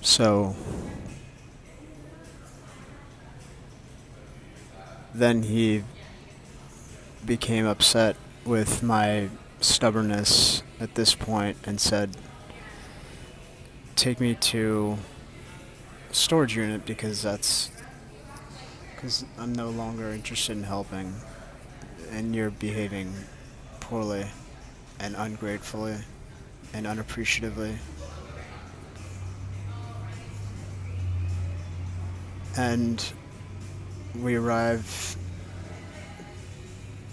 So then he became upset with my stubbornness at this point and said, take me to a storage unit because I'm no longer interested in helping and you're behaving poorly and ungratefully and unappreciatively. And we arrive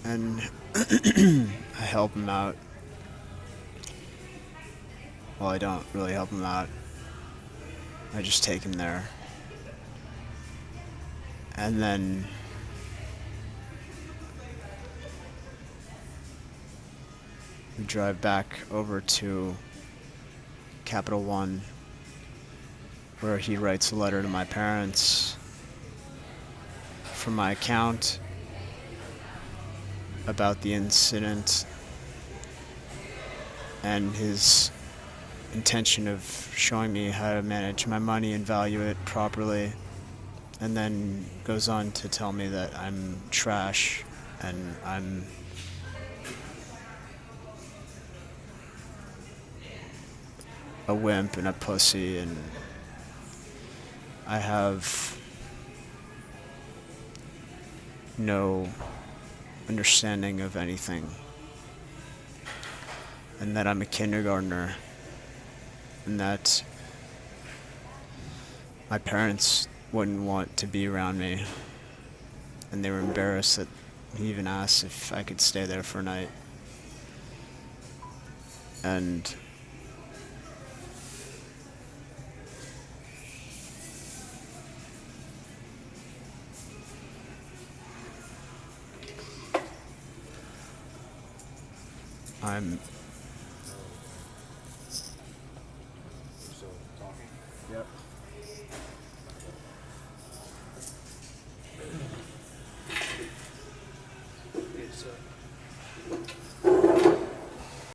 and I help him out. Well, I don't really help him out. I just take him there. And then we drive back over to Capital One, where he writes a letter to my parents from my account about the incident and his intention of showing me how to manage my money and value it properly, and then goes on to tell me that I'm trash and I'm a wimp and a pussy and I have no understanding of anything, and that I'm a kindergartner, and that my parents wouldn't want to be around me, and they were embarrassed that he even asked if I could stay there for a night. And I'm Still talking? Yep.